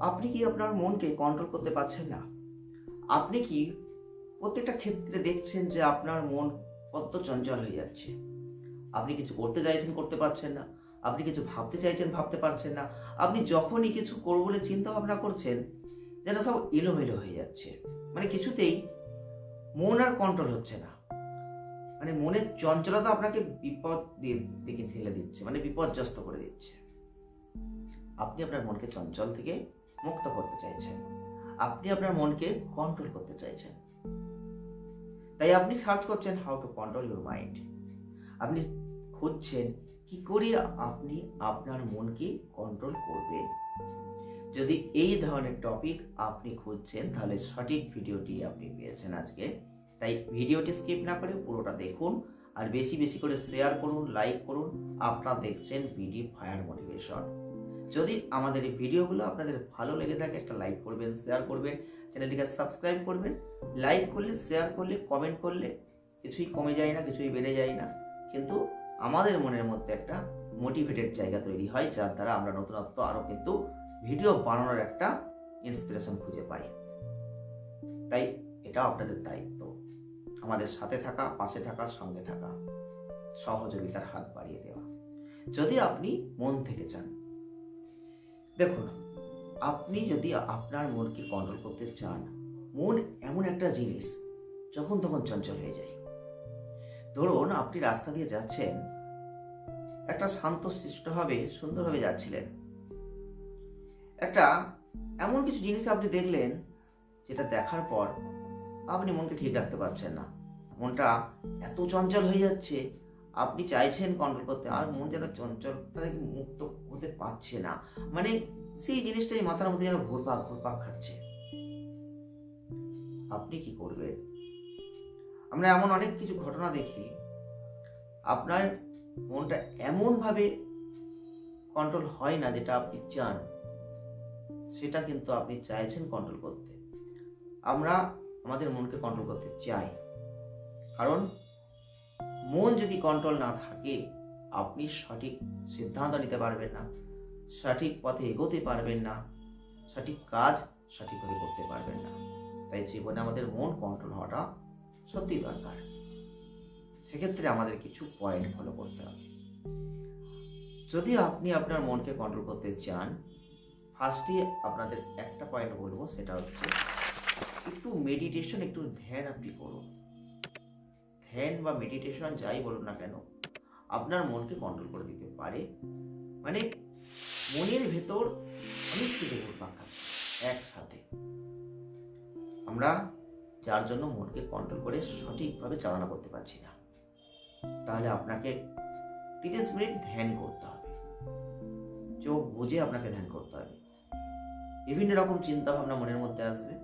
আপনি কি আপনার মনকে কন্ট্রোল করতে পারছেন না? আপনি কি প্রত্যেকটা ক্ষেত্রে দেখছেন যে আপনার মন কত চঞ্চল হয়ে যাচ্ছে? আপনি কিছু করতে চাইছেন, করতে পারছেন না। আপনি কিছু ভাবতে চাইছেন, ভাবতে পারছেন না। আপনি যখনই কিছু করব বলে চিন্তা ভাবনা করছেন, যেন সব এলোমেলো হয়ে যাচ্ছে। মানে কিছুতেই মন আর কন্ট্রোল হচ্ছে না। মানে মনের চঞ্চলতা আপনাকে বিপদ দিকে ঠেলে দিচ্ছে, মানে বিপর্যস্ত করে দিচ্ছে। আপনি আপনার মনকে চঞ্চল থেকে মুক্ত করতে চাইছেন। আপনি আপনার মনকে কন্ট্রোল করতে চাইছেন। তাই আপনি সার্চ করছেন how to control your mind. আপনি খুঁজছেন কি করে আপনি আপনার মনকে কন্ট্রোল করবেন। যদি এই ধরনের টপিক আপনি খুঁজছেন, তাহলে সঠিক ভিডিওটি আপনি পেয়েছেন আজকে। তাই ভিডিওটি স্কিপ না করে পুরোটা দেখুন, আর বেশি বেশি করে শেয়ার করুন, লাইক করুন। আপনারা দেখছেন বিডি ফায়ার মোটিভেশন। যদি আমাদের এই ভিডিওগুলো আপনাদের ভালো লেগে থাকে, একটা লাইক করবেন, শেয়ার করবেন, চ্যানেলটিকে সাবস্ক্রাইব করবেন। লাইক করলে, শেয়ার করলে, কমেন্ট করলে কিছুই কমে যায় না, কিছুই বেড়ে যায় না, কিন্তু আমাদের মনের মধ্যে একটা মোটিভেটেড জায়গা তৈরি হয়, যার দ্বারা আমরা নতুনত্ব আরও কিন্তু ভিডিও বানানোর একটা ইন্সপিরেশন খুঁজে পাই। তাই এটা আপনাদের দায়িত্ব, আমাদের সাথে থাকা, পাশে থাকা, সঙ্গে থাকা, সহযোগিতার হাত বাড়িয়ে দেওয়া, যদি আপনি মন থেকে চান। দেখুন, আপনি যদি আপনার মনকে কন্ট্রোল করতে চান, মন এমন একটা জিনিস যখন তখন চঞ্চল হয়ে যায়। ধরুন আপনি রাস্তা দিয়ে যাচ্ছেন, একটা শান্তশিষ্টভাবে সুন্দরভাবে যাচ্ছিলেন, একটা এমন কিছু জিনিস আপনি দেখলেন যেটা দেখার পর আপনি মনকে ঠিক রাখতে পারছেন না। মনটা এত চঞ্চল হয়ে যাচ্ছে, আপনি চাইছেন কন্ট্রোল করতে, আর মন যেন চঞ্চলতা থেকে মুক্ত হতে পারছে না। মানে সেই জিনিসটাই মাথার মধ্যে যেন ঘুরপাক ঘুরপাক খাচ্ছে। আপনি কি করবেন? আমরা এমন অনেক কিছু ঘটনা দেখি, আপনার মনটা এমনভাবে কন্ট্রোল হয় না যেটা আপনি চান, সেটা কিন্তু আপনি চাইছেন কন্ট্রোল করতে। আমরা আমাদের মনকে কন্ট্রোল করতে চাই, কারণ মন যদি কন্ট্রোল না থাকে, আপনি সঠিক সিদ্ধান্ত নিতে পারবেন না, সঠিক পথে এগোতে পারবেন না, সঠিক কাজ সঠিকভাবে করতে পারবেন না। তাই জীবনে আমাদের মন কন্ট্রোল হওয়াটা সত্যি দরকার। সেক্ষেত্রে আমাদের কিছু পয়েন্ট ফলো করতে হবে। যদি আপনি আপনার মনকে কন্ট্রোল করতে চান, ফার্স্টে আপনাদের একটা পয়েন্ট বলবো, সেটা হচ্ছে একটু মেডিটেশন, একটু ধ্যান আপনি করুন। ধ্যান বা মেডিটেশন যাই বলুন না কেন, আপনার মনকে কন্ট্রোল করে দিতে পারে। মানে মনের ভেতর অনেক কিছু ঘুরপাক খাচ্ছে একসাথে, আমরা যার জন্য মনকে কন্ট্রোল করে সঠিকভাবে চালনা করতে পারছি না। তাহলে আপনাকে 30 মিনিট ধ্যান করতে হবে, চোখ বুঝে আপনাকে ধ্যান করতে হবে। বিভিন্ন রকম চিন্তা ভাবনা মনের মধ্যে আসবে,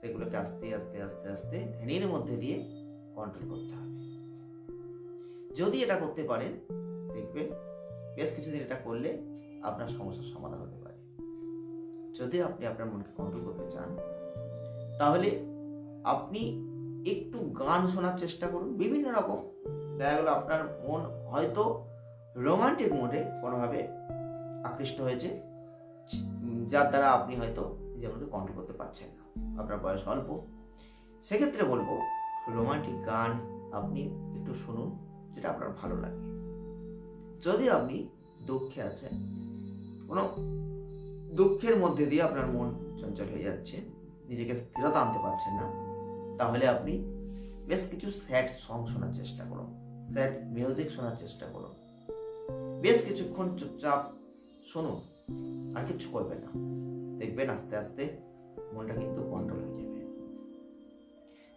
সেগুলোকে আস্তে আস্তে আস্তে আস্তে ধ্যানের মধ্যে দিয়ে কন্ট্রোল করতে হবে। যদি এটা করতে পারেন, দেখবেন বেশ কিছুদিন এটা করলে আপনার সমস্যার সমাধান হতে পারে। যদি আপনি আপনার মনকে কন্ট্রোল করতে চান, তাহলে আপনি একটু গান শোনার চেষ্টা করুন, বিভিন্ন রকম। দেখা গেল আপনার মন হয়তো রোমান্টিক মোডে কোনোভাবে আকৃষ্ট হয়েছে, যার দ্বারা আপনি হয়তো নিজের মনকে কন্ট্রোল করতে পারছেন না, আপনার বয়স অল্প। সেক্ষেত্রে বলবো রোমান্টিক গান আপনি একটু শুনুন, যেটা আপনার ভালো লাগে। যদি আপনি দুঃখে আছেন, কোনো দুঃখের মধ্যে দিয়ে আপনার মন চঞ্চল হয়ে যাচ্ছে, নিজেকে স্থিরতা আনতে পারছেন না, তাহলে আপনি বেশ কিছু স্যাড সং শোনার চেষ্টা করুন, স্যাড মিউজিক শোনার চেষ্টা করুন। বেশ কিছুক্ষণ চুপচাপ শুনুন, আর কিছু করবেন না। দেখবেন আস্তে আস্তে মনটা কিন্তু কন্ট্রোল হয়ে যাবে।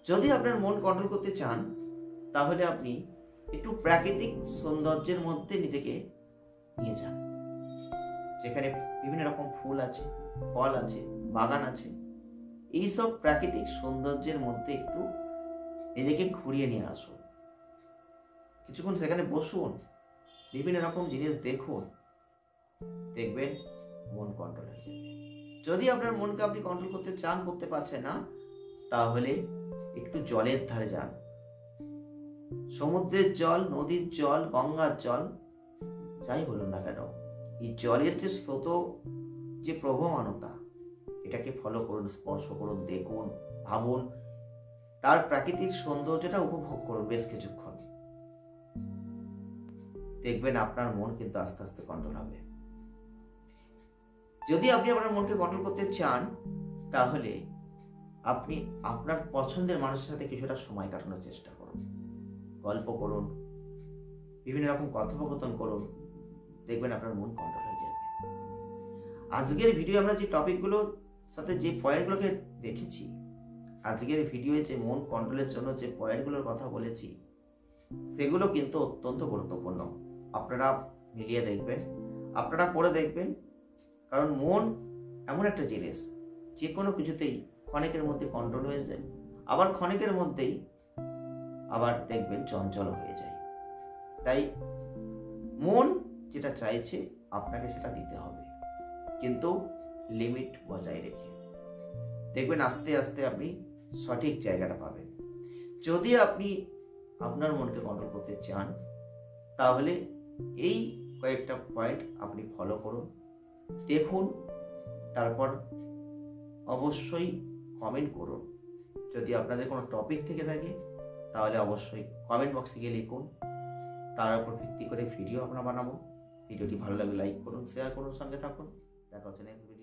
যদি আপনার মন কন্ট্রোল করতে চান, তাহলে আপনি একটু প্রাকৃতিক সৌন্দর্যের মধ্যে নিজেকে নিয়ে যান, যেখানে বিভিন্ন রকম ফুল আছে, ফল আছে, বাগান আছে। এইসব প্রাকৃতিক সৌন্দর্যের মধ্যে একটু নিজেকে ঘুরিয়ে নিয়ে আসুন। কিছুক্ষণ সেখানে বসুন, বিভিন্ন রকম জিনিস দেখুন, দেখবেন মন কন্ট্রোল হয়ে যাবে। যদি আপনার মনকে আপনি কন্ট্রোল করতে চান, করতে পারছেন না, তাহলে একটু জলের ধারে যান। সমুদ্রের জল, নদীর জল, গঙ্গার জল, যাই বলুন না কেন, এই জলের যে স্রোত, যে প্রবহমানতা, এটাকে ফলো করুন, স্পর্শ করুন, দেখুন, ভাবুন, তার প্রাকৃতিক সৌন্দর্যটা উপভোগ করুন বেশ কিছুক্ষণ। দেখবেন আপনার মন কিন্তু আস্তে আস্তে কন্ট্রোল হবে। যদি আপনি আপনার মনকে কন্ট্রোল করতে চান, তাহলে আপনি আপনার পছন্দের মানুষের সাথে কিছুটা সময় কাটানোর চেষ্টা করুন, গল্প করুন, বিভিন্ন রকম কথোপকথন করুন, দেখবেন আপনার মন কন্ট্রোল হয়ে যাবে। আজকের ভিডিও আমরা যে টপিকগুলোর সাথে যে পয়েন্টগুলোকে দেখেছি, আজকের ভিডিওয়ে যে মন কন্ট্রোলের জন্য যে পয়েন্টগুলোর কথা বলেছি, সেগুলো কিন্তু অত্যন্ত গুরুত্বপূর্ণ। আপনারা মিলিয়ে দেখবেন, আপনারা করে দেখবেন, কারণ মন এমন একটা জিনিস, যে কোনো কিছুতেই ক্ষণিকের মধ্যে কন্ট্রোল হয়ে যায়, আবার ক্ষণিকের মধ্যেই আবার দেখবেন চঞ্চল হয়ে যায়। তাই মন যেটা চাইছে আপনাকে সেটা দিতে হবে, কিন্তু লিমিট বজায় রেখে। দেখবেন আস্তে আস্তে আপনি সঠিক জায়গাটা পাবেন। যদি আপনি আপনার মনকে কন্ট্রোল করতে চান, তাহলে এই কয়েকটা পয়েন্ট আপনি ফলো করুন, দেখুন, তারপর অবশ্যই কমেন্ট করুন। যদি আপনাদের কোনো টপিক থেকে থাকে, তাহলে অবশ্যই কমেন্ট বক্সে গিয়ে লিখুন, তার উপর ভিত্তি করে ভিডিও আমরা বানাবো। ভিডিওটি ভালো লাগলে লাইক করুন, শেয়ার করুন, সঙ্গে থাকুন। দেখা হচ্ছে নেক্সট ভিডিও।